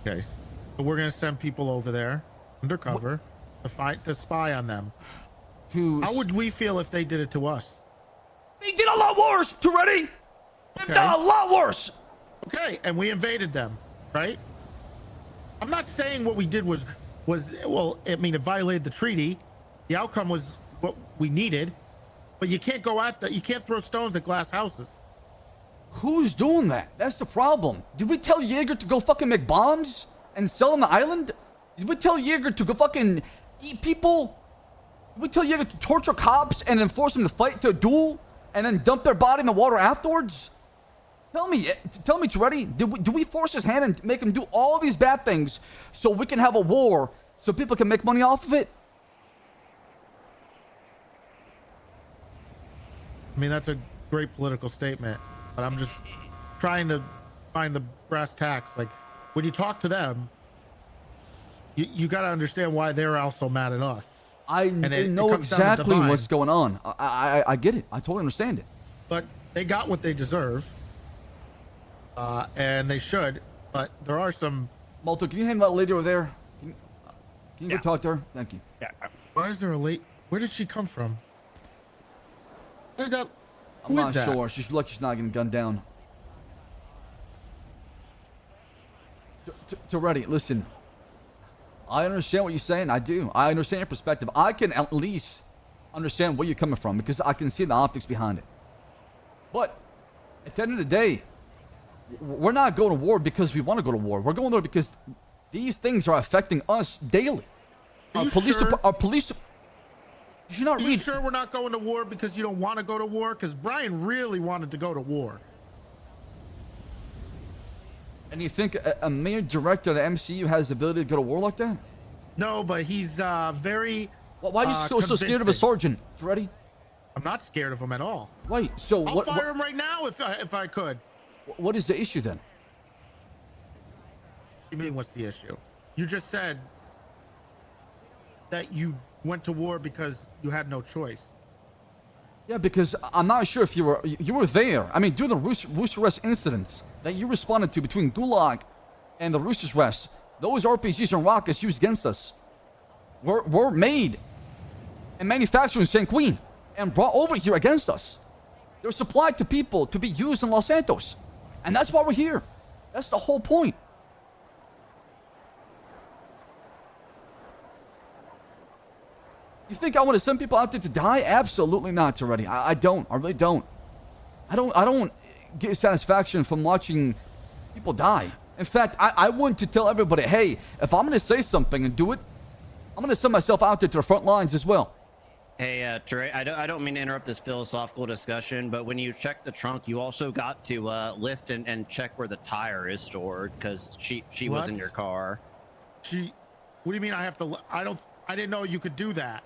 Okay. So we're gonna send people over there undercover to spy on them. How would we feel if they did it to us? They did a lot worse, Toretti. They've done a lot worse. Okay, and we invaded them, right? I'm not saying what we did was well, I mean, it violated the treaty. The outcome was what we needed, but you can't go at that. You can't throw stones at glass houses. Who's doing that? That's the problem. Did we tell Jaeger to go fucking make bombs and sell on the island? Did we tell Jaeger to go fucking eat people? Did we tell Jaeger to torture cops and then force them to fight to a duel and then dump their body in the water afterwards? Tell me, Toretti, do we force his hand and make him do all these bad things so we can have a war so people can make money off of it? I mean, that's a great political statement, but I'm just trying to find the brass tacks. Like, when you talk to them, you got to understand why they're also mad at us. I know exactly what's going on. I get it. I totally understand it. But they got what they deserve. And they should, but there are some. Malta, can you handle that lady over there? Can you go talk to her? Thank you. Yeah. Why is there a late? Where did she come from? Where did that? I'm not sure. She's lucky she's not getting gunned down. Toretti, listen. I understand what you're saying. I do. I understand your perspective. I can at least understand where you're coming from because I can see the optics behind it. But at the end of the day, we're not going to war because we want to go to war. We're going there because these things are affecting us daily. Our police, you should not read. You sure we're not going to war because you don't want to go to war? Because Brian really wanted to go to war. And you think a mayor director of the MCU has the ability to go to war like that? No, but he's very. Well, why are you so scared of a sergeant, Toretti? I'm not scared of him at all. Right. So I'll fire him right now if I could. What is the issue then? You mean what's the issue? You just said that you went to war because you had no choice. Yeah, because I'm not sure if you were there. I mean, during the Rooster Rest incidents that you responded to between Gulag and the Rooster's Rest, those RPGs and rockets used against us were made and manufactured in St. Queen and brought over here against us. They were supplied to people to be used in Los Santos. And that's why we're here. That's the whole point. You think I want to send people out there to die? Absolutely not, Toretti. I don't. I really don't. I don't get satisfaction from watching people die. In fact, I want to tell everybody, hey, if I'm going to say something and do it, I'm going to send myself out there to the front lines as well. Hey, Toretti, I don't mean to interrupt this philosophical discussion, but when you check the trunk, you also got to lift and check where the tire is stored because she was in your car. What do you mean I have to? I didn't know you could do that.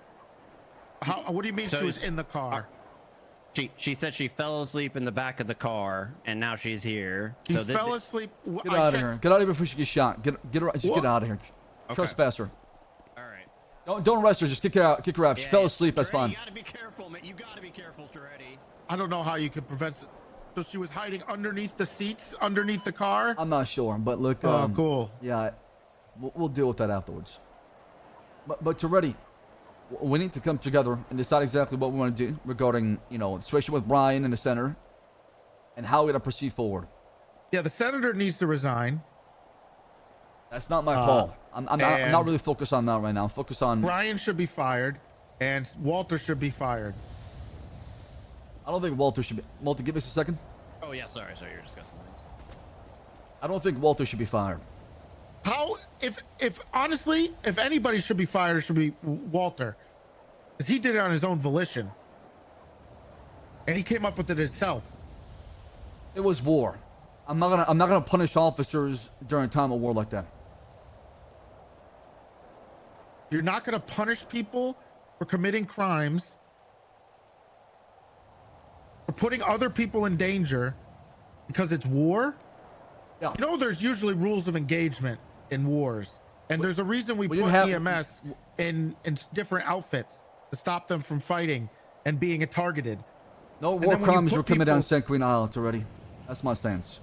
What do you mean she was in the car? She said she fell asleep in the back of the car, and now she's here. She fell asleep. Get out of here. Get out of here before she gets shot. Get out of here. Okay. Trespasser. All right. Don't arrest her. Just kick her out. Kick her out. She fell asleep. That's fine. You gotta be careful, man. You gotta be careful, Toretti. I don't know how you could prevent. So she was hiding underneath the seats, underneath the car. I'm not sure, but look. Oh, cool. Yeah, we'll deal with that afterwards. But Toretti, we need to come together and decide exactly what we want to do regarding, the situation with Brian in the center and how we're gonna proceed forward. Yeah, the senator needs to resign. That's not my call. I'm not really focused on that right now. Focus on Brian should be fired, and Walter should be fired. I don't think Walter should be. Walter, give us a second. Oh yeah, sorry, you're discussing things. I don't think Walter should be fired. How? If honestly, if anybody should be fired, it should be Walter, because he did it on his own volition, and he came up with it himself. It was war. I'm not gonna punish officers during a time of war like that. You're not gonna punish people for committing crimes, for putting other people in danger, because it's war. Yeah. There's usually rules of engagement in wars, and there's a reason we put EMS in different outfits to stop them from fighting and being targeted. No war crimes were committed on St. Queen Island already. That's my stance.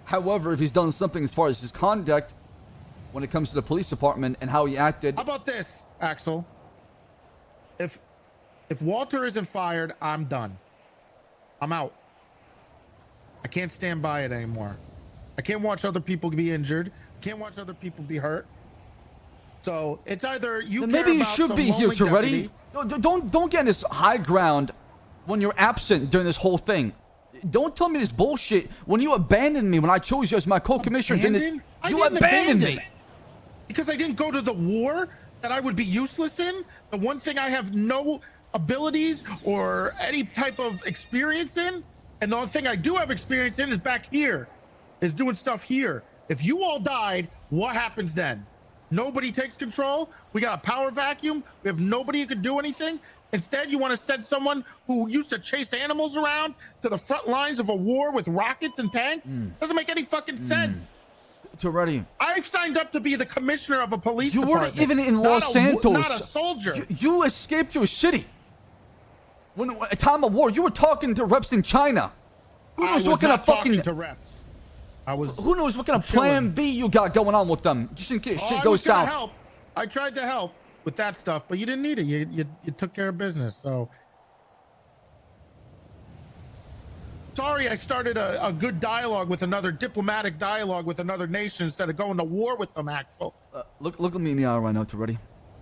However, if he's done something as far as his conduct when it comes to the police department and how he acted. How about this, Axel? If Walter isn't fired, I'm done. I'm out. I can't stand by it anymore. I can't watch other people be injured. I can't watch other people be hurt. So it's either you. Then care maybe you about should some be here, lonely Toretti. deputy- Don't get in this high ground when you're absent during this whole thing. Don't tell me this bullshit when you abandoned me when I chose you as my co-commissioner. Abandoned? I You didn't abandoned abandon. me. Because I didn't go to the war that I would be useless in. The one thing I have no abilities or any type of experience in, and the only thing I do have experience in is back here, is doing stuff here. If you all died, what happens then? Nobody takes control. We got a power vacuum. We have nobody who can do anything. Instead, you want to send someone who used to chase animals around to the front lines of a war with rockets and tanks? Doesn't make any fucking sense. Toretti, I've signed up to be the commissioner of a police you department. weren't even in not Los a Santos. Not a soldier. You escaped your city. When at a time of war, you were talking to reps in China. Who I knows was what kind not of fucking? talking to reps. I was. Who knows what kind of chilling. plan B you got going on with them, just in case shit I goes was gonna south. help. I tried to help with that stuff, but you didn't need it. You took care of business. So sorry, I started a good dialogue with another diplomatic dialogue with another nation instead of going to war with them, Axel. Look at me in the eye right now, Toretti.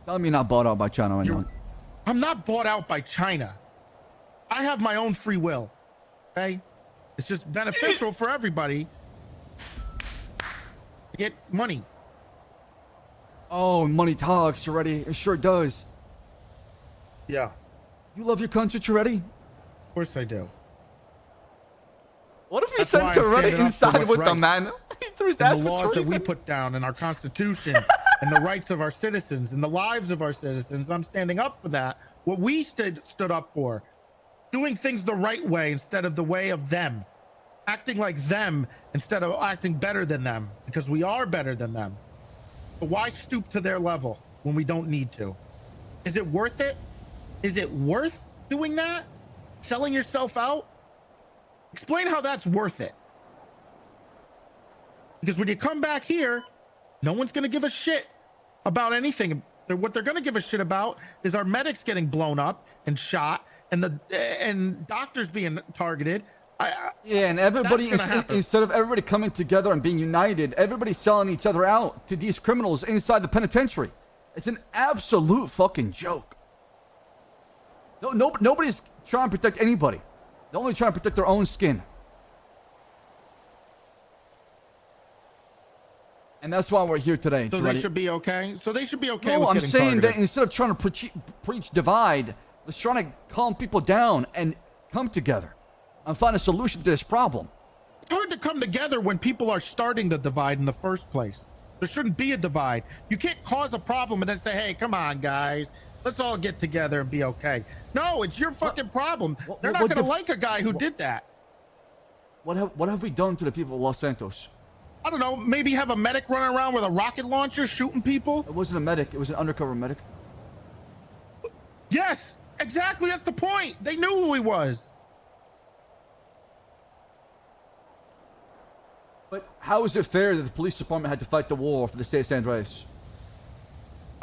Tell me you're not bought out by China right now. I'm not bought out by China. I have my own free will. Okay, it's just beneficial for everybody to get money. Oh, money talks, Toretti. It sure does. Yeah, You love your country, Toretti? of course I do. What if we That's sent why I'm Toretti standing up for inside what's with the right. man? He threw his ass And the for laws that we treason. put down and our constitution and the rights of our citizens and the lives of our citizens. I'm standing up for that. What we stood up for, doing things the right way instead of the way of them, acting like them instead of acting better than them, because we are better than them. But why stoop to their level when we don't need to? Is it worth it? Is it worth doing that? Selling yourself out? Explain how that's worth it. Because when you come back here, no one's going to give a shit about anything. What they're going to give a shit about is our medics getting blown up and shot and doctors being targeted. Yeah, and everybody, That's gonna happen. instead of everybody coming together and being united, everybody's selling each other out to these criminals inside the penitentiary. It's an absolute fucking joke. Nobody's trying to protect anybody. They're only trying to protect their own skin. And that's why we're here today. So Toretti. they should be okay. So they should be okay. No, with I'm getting saying targeted. that instead of trying to preach divide, let's try to calm people down and come together and find a solution to this problem. It's hard to come together when people are starting the divide in the first place. There shouldn't be a divide. You can't cause a problem and then say, hey, come on, guys. Let's all get together and be okay. No, it's your fucking problem. They're not going to like a guy who did that. What have we done to the people of Los Santos? I don't know. Maybe have a medic running around with a rocket launcher shooting people? It wasn't a medic. It was an undercover medic. Yes, exactly. That's the point. They knew who he was. But how is it fair that the police department had to fight the war for the state of San Andreas?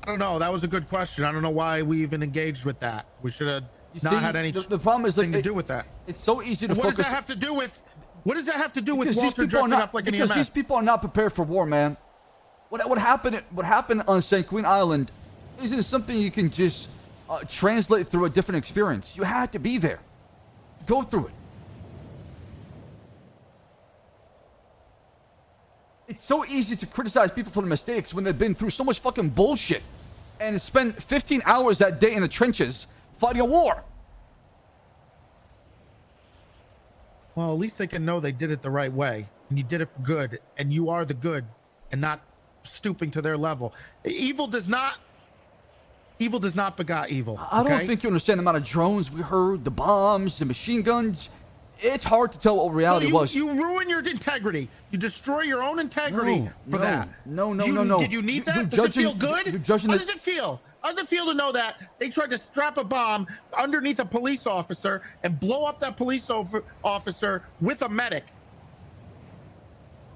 I don't know. That was a good question. I don't know why we even engaged with that. We should have not see, had any the problem is, like, thing to do with that. It's so easy to What focus. does that have to do with? What does that have to do with Because these Walter people are dressing not, up like an because EMS? these people are not prepared for war, man. What happened on St. Queen Island isn't something you can just translate through a different experience. You had to be there. Go through it. It's so easy to criticize people for their mistakes when they've been through so much fucking bullshit and spend 15 hours that day in the trenches fighting a war. Well, at least they can know they did it the right way, and you did it for good, and you are the good, and not stooping to their level. Evil does not begot evil. I don't okay? think you understand the amount of drones we heard, the bombs, the machine guns. It's hard to tell what reality was. You ruin your integrity. You destroy your own integrity for that. No. Did you need that? Does it feel good? How does it feel? How does it feel to know that they tried to strap a bomb underneath a police officer and blow up that police officer with a medic?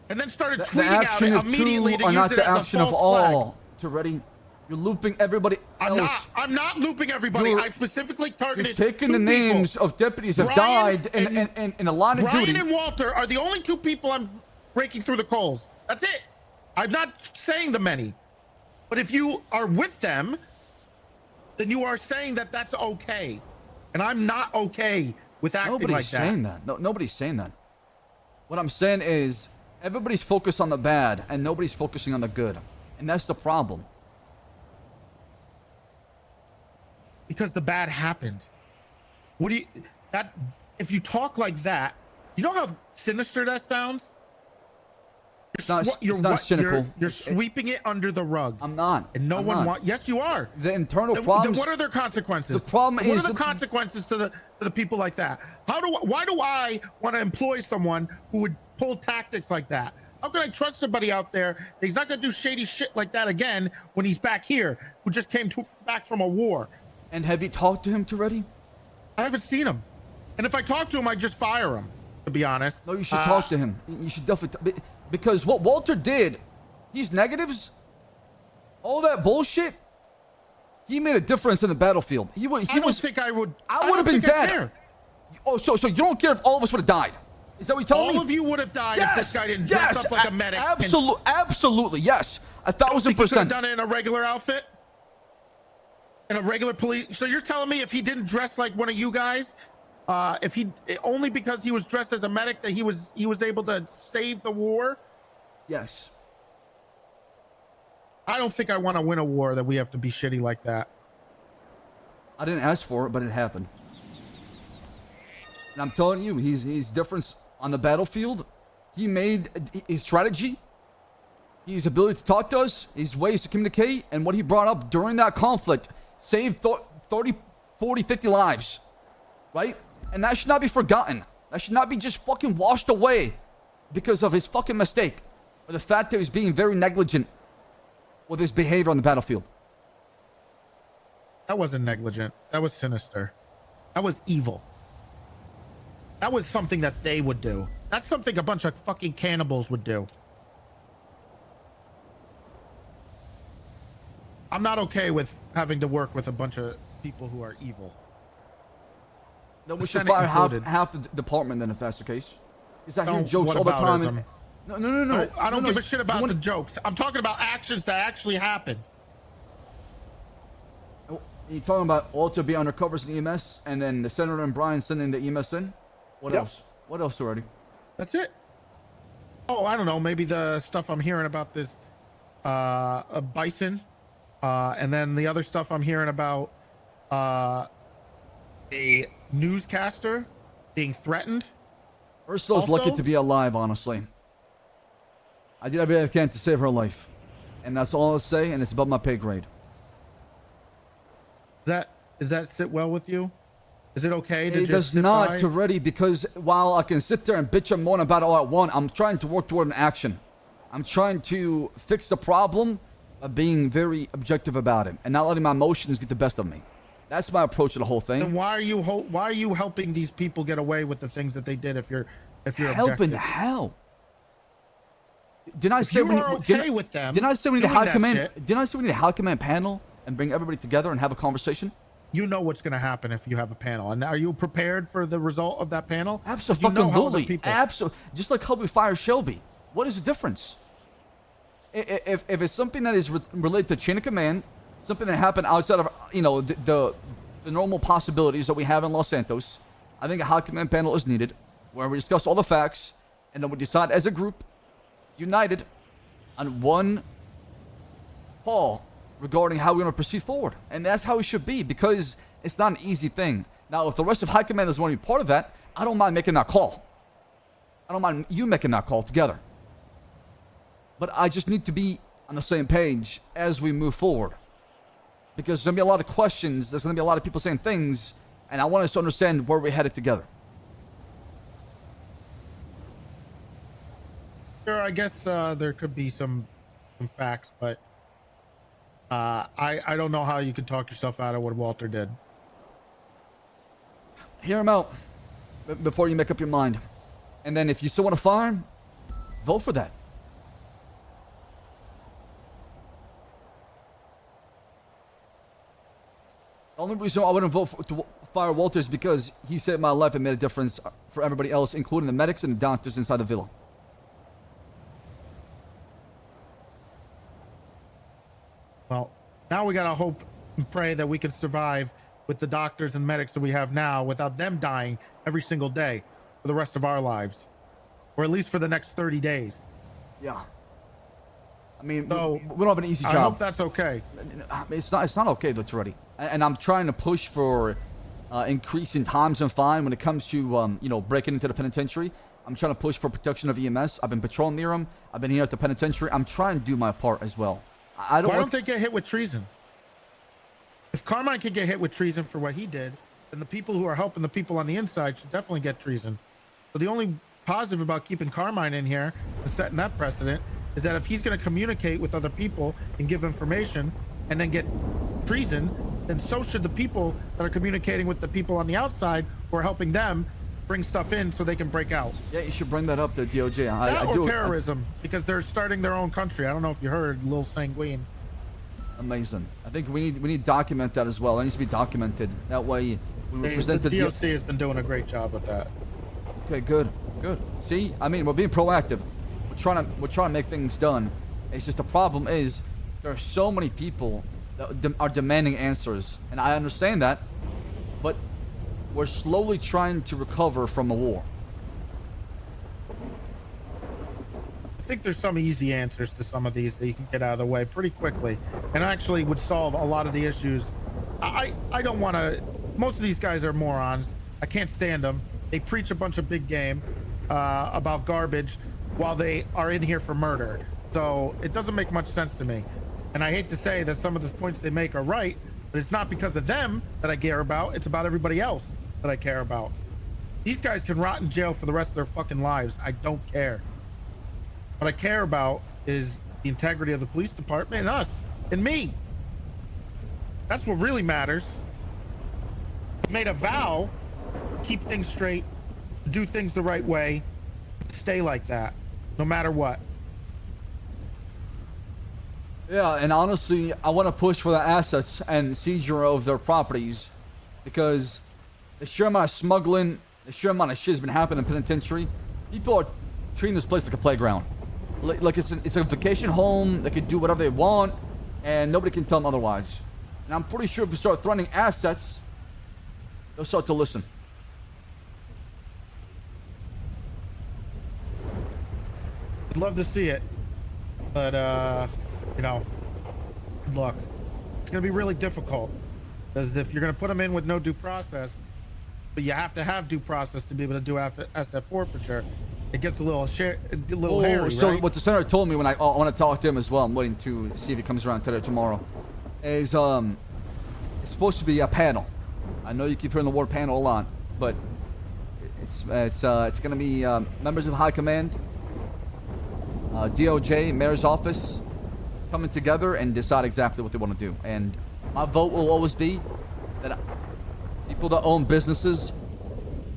and then started The tweeting out action it of immediately two to are use not it the as a action of false flag. all. Toretti, you're looping everybody else. I'm not looping everybody. You're- I specifically You're targeted taking two the people. names of deputies that have Brian died and- in a line of Brian duty. and Walter are the only two people I'm breaking through the coals. That's it. I'm not saying the many. But if you are with them, then you are saying that that's okay. And I'm not okay with acting Nobody's like that. saying that. No, nobody's saying that. What I'm saying is everybody's focused on the bad and nobody's focusing on the good. And that's the problem. Because the bad happened. What do you that if you talk like that, you know how sinister that sounds? It's not cynical. You're sweeping it under the rug. I'm not. And no I'm one not. wants. Yes, you are. The internal Then problems. what are their consequences? The problem what is are the consequences to the people like that? Why do I want to employ someone who would pull tactics like that? How can I trust somebody out there that he's not going to do shady shit like that again when he's back here, who just came back from a war? And have you talked to him, Toretti? I haven't seen him. And if I talk to him, I just fire him, to be honest. No, you should talk to him. You should definitely. Because what Walter did, these negatives, all that bullshit, he made a difference in the battlefield. I would have been dead. Oh, so you don't care if all of us would have died? Is that what you're telling me? All of you would have died if this guy didn't dress up like a medic. Absolutely, yes. 1,000%. You could have done it in a regular outfit? In a regular police? So you're telling me if he didn't dress like one of you guys, if he only because he was dressed as a medic that he was able to save the war? Yes. I don't think I want to win a war that we have to be shitty like that. I didn't ask for it, but it happened. And I'm telling you, he's different on the battlefield. He made his strategy, his ability to talk to us, his ways to communicate, and what he brought up during that conflict saved 30, 40, 50 lives. Right? And that should not be forgotten. That should not be just fucking washed away because of his fucking mistake. Or the fact that he was being very negligent with his behavior on the battlefield. That wasn't negligent. That was sinister. That was evil. That was something that they would do. That's something a bunch of fucking cannibals would do. I'm not okay with having to work with a bunch of people who are evil. No, we should fire half the department then if that's the case. Is that hearing jokes all the time? No. I don't give a shit about the jokes. I'm talking about actions that actually happened. You're talking about Walter being undercovers in EMS and then the Senator and Brian sending the EMS in? What else? What else already? That's it. Oh, I don't know. Maybe the stuff I'm hearing about this a bison. And then the other stuff I'm hearing about a newscaster being threatened. Ursula's lucky to be alive, honestly. I did everything I can to save her life. And that's all I'll say, and it's above my pay grade. Does that sit well with you? Is it okay to it just does not, Toretti, because while I can sit there and bitch and moan about it all at once, I'm trying to work toward an action. I'm trying to fix the problem of being very objective about it and not letting my emotions get the best of me. That's my approach to the whole thing. And why are you helping these people get away with the things that they did if you're helping objective? How? Didn't I If say you are okay with them? Didn't I say we need a doing high that command? shit, Didn't I say we need a high command panel and bring everybody together and have a conversation? you know what's going to happen if you have a panel. And are you prepared for the result of that panel? Absolutely. Absolutely. Just like how we fire Shelby. What is the difference? If it's something that is related to chain of command, something that happened outside of the normal possibilities that we have in Los Santos, I think a high command panel is needed where we discuss all the facts and then we decide as a group, united, on one call regarding how we're going to proceed forward. And that's how it should be, because it's not an easy thing. Now, if the rest of high command doesn't want to be part of that, I don't mind making that call. I don't mind you making that call together. But I just need to be on the same page as we move forward. Because there's going to be a lot of questions. There's going to be a lot of people saying things. And I want us to understand where we're headed together. Sure, I guess there could be some facts, but I don't know how you could talk yourself out of what Walter did. Hear him out before you make up your mind. And then if you still want to fire him, Vote for that. The only reason I wouldn't vote to fire Walter is because he saved my life and made a difference for everybody else, including the medics and the doctors inside the villa. Well, now we gotta hope and pray that we can survive with the doctors and medics that we have now without them dying every single day for the rest of our lives, or at least for the next 30 days. Yeah. I mean, So, we don't have an easy job. I hope that's okay. It's not okay, though, Toretti. And I'm trying to push for increasing times and fine when it comes to breaking into the penitentiary. I'm trying to push for protection of EMS. I've been patrolling near them. I've been here at the penitentiary. I'm trying to do my part as well. Why don't they get hit with treason? If Carmine can get hit with treason for what he did, then the people who are helping the people on the inside should definitely get treason. So the only positive about keeping Carmine in here and setting that precedent is that if he's going to communicate with other people and give information and then get treason, then so should the people that are communicating with the people on the outside who are helping them bring stuff in so they can break out. Yeah, you should bring that up to DOJ. That or terrorism, because they're starting their own country. I don't know if you heard, Lil Sanguine. Amazing. I think we need to document that as well. It needs to be documented. That way we represent The DOC has been doing a great job with that. Okay, good. See, I mean, we're being proactive. We're trying to make things done. It's just the problem is there are so many people that are demanding answers, and I understand that, but we're slowly trying to recover from a war. I think there's some easy answers to some of these that you can get out of the way pretty quickly, and actually would solve a lot of the issues. I don't want to. Most of these guys are morons. I can't stand them. They preach a bunch of big game about garbage while they are in here for murder. So it doesn't make much sense to me. And I hate to say that some of the points they make are right, but it's not because of them that I care about. It's about everybody else that I care about. These guys can rot in jail for the rest of their fucking lives. I don't care. What I care about is the integrity of the police department and us and me. That's what really matters. I made a vow to keep things straight, to do things the right way, to stay like that, no matter what. Yeah, and honestly, I want to push for the assets and seizure of their properties, because the sheer amount of smuggling, the sheer amount of shit has been happening in penitentiary. People are treating this place like a playground. Like it's a vacation home. They can do whatever they want, and nobody can tell them otherwise. And I'm pretty sure if we start threatening assets, they'll start to listen. I'd love to see it, but good luck. It's gonna be really difficult, because if you're gonna put them in with no due process, but you have to have due process to be able to do SF forfeiture, it gets a little hairy, So right? what the senator told me when I want to talk to him as well, I'm waiting to see if he comes around today or tomorrow, is it's supposed to be a panel. I know you keep hearing the word panel a lot, but it's going to be members of high command, DOJ, mayor's office, coming together and decide exactly what they want to do. And my vote will always be that people that own businesses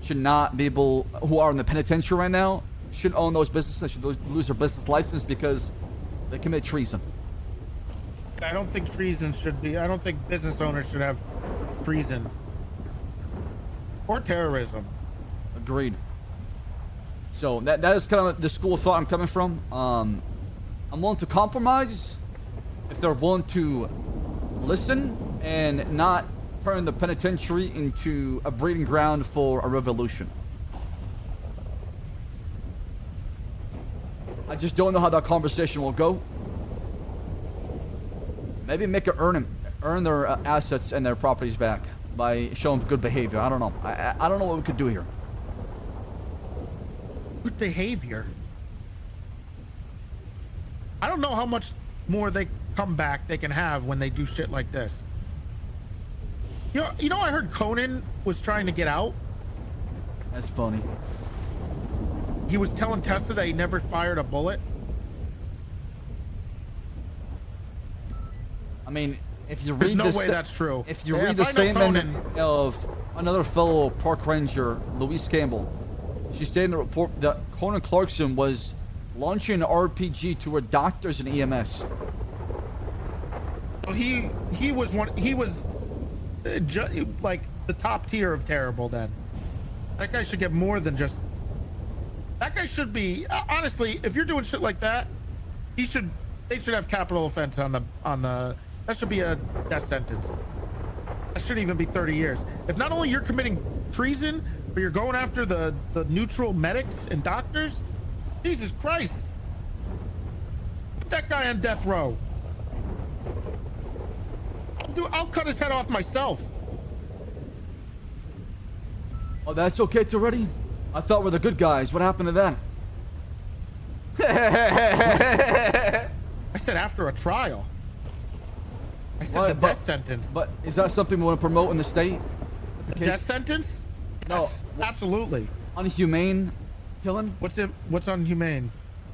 should not be able, who are in the penitentiary right now, should own those businesses. They should lose their business license because they commit treason. I don't think treason should be. I don't think business owners should have treason or terrorism. Agreed. So that is kind of the school of thought I'm coming from. I'm willing to compromise if they're willing to listen and not turn the penitentiary into a breeding ground for a revolution. I just don't know how that conversation will go. Maybe make it earn their assets and their properties back by showing good behavior. I don't know. I don't know what we could do here. Good behavior. I don't know how much more they come back they can have when they do shit like this. You know, I heard Conan was trying to get out. That's funny. He was telling Tessa that he never fired a bullet. I mean, if you There's read no way that's true. If you Yeah, read if the I know statement Conan- of another fellow park ranger, Louise Campbell, she stated in the report that Conan Clarkson was launching an RPG toward doctors and EMS. Well, he was one. He was like the top tier of terrible. Then that guy should get more than just. That guy should be honestly. If you're doing shit like that, they should have capital offense on the. That should be a death sentence. That shouldn't even be 30 years. If not only you're committing treason, but you're going after the neutral medics and doctors, Jesus Christ! Put that guy on death row. I'll cut his head off myself. Oh, that's okay, Toretti? I thought we're the good guys. What happened to them? I said after a trial. I said the death sentence. But is that something we want to promote in the state? The death sentence? No. Yes, absolutely. Unhumane killing? What's unhumane?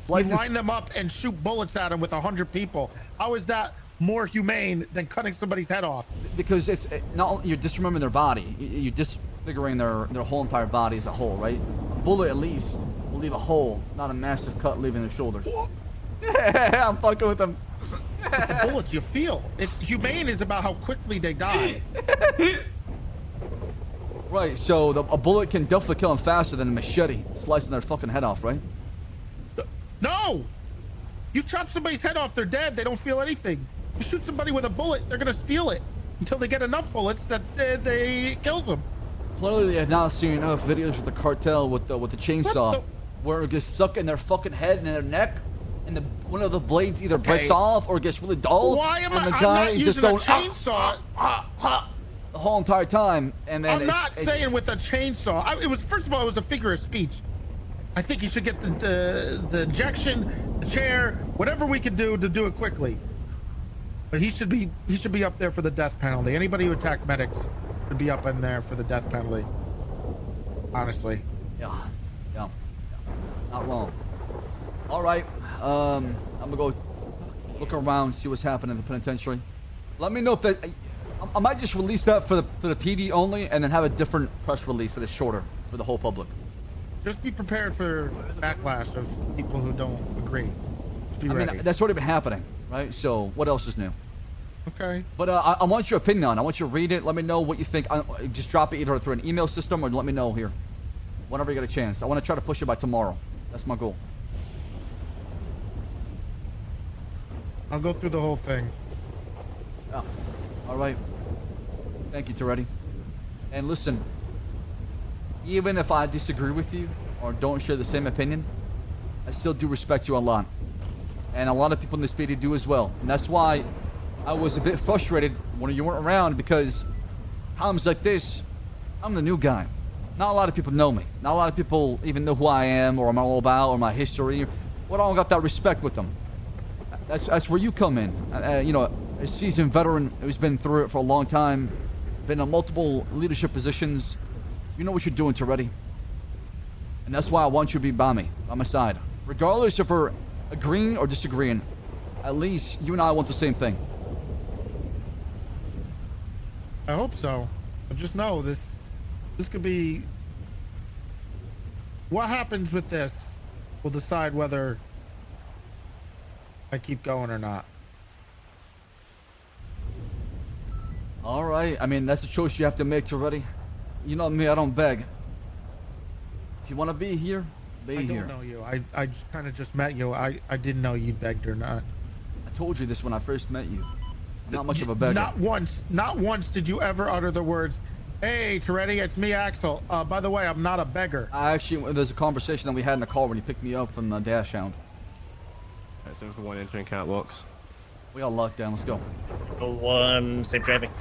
You line them up and shoot bullets at them with 100 people. How is that more humane than cutting somebody's head off? Because it's not you're dismembering their body. You're disfiguring their whole entire body as a whole, right? A bullet at least will leave a hole, not a massive cut leaving their shoulders. I'm fucking with them. The bullets you feel. Humane is about how quickly they die. Right, so a bullet can definitely kill them faster than a machete slicing their fucking head off, right? No! You chop somebody's head off, they're dead. They don't feel anything. You shoot somebody with a bullet, they're gonna feel it until they get enough bullets that they kills them. Clearly, they have not seen enough videos with the cartel with the chainsaw, where it gets stuck in their fucking head and their neck, and one of the blades either breaks off or gets really dull. Why am and the I'm guy not is using just going, a chainsaw? the whole entire time, and then I'm not saying with a chainsaw. It was first of all, it was a figure of speech. I think he should get the injection, the chair, whatever we could do to do it quickly. But he should be up there for the death penalty. Anybody who attacked medics should be up in there for the death penalty. Honestly. Yeah, not wrong. All right, I'm gonna go look around, see what's happening in the penitentiary. Let me know if that. I might just release that for the PD only, and then have a different press release that is shorter for the whole public. Just be prepared for backlash of people who don't agree. Just be ready. I mean, that's already been happening, right? So what else is new? Okay. But I want your opinion on it. I want you to read it. Let me know what you think. Just drop it either through an email system or let me know here. Whenever you get a chance. I want to try to push it by tomorrow. That's my goal. I'll go through the whole thing. Yeah. All right. Thank you, Toretti. And listen, even if I disagree with you or don't share the same opinion, I still do respect you a lot. And a lot of people in this PD do as well. And that's why I was a bit frustrated when you weren't around, because times like this, I'm the new guy. Not a lot of people know me. Not a lot of people even know who I am or I'm all about or my history. Well, I don't got that respect with them. That's where you come in. You know, a seasoned veteran who's been through it for a long time, been in multiple leadership positions. You know what you're doing, Toretti. And that's why I want you to be by me, by my side. Regardless if we're agreeing or disagreeing, at least you and I want the same thing. I hope so. But just know this could be. What happens with this will decide whether I keep going or not. All right. I mean, that's a choice you have to make, Toretti. You know me, I don't beg. If you want to be here, be here. I don't know you. I kind of just met you. I didn't know you begged or not. I told you this when I first met you. Not much of a beggar. Not once did you ever utter the words, "Hey, Toretti, it's me, Axel. By the way, I'm not a beggar." There's a conversation that we had in the car when he picked me up from the dash hound. Alright, so for one entering catwalks. We got locked down. Let's go. Oh, safe driving.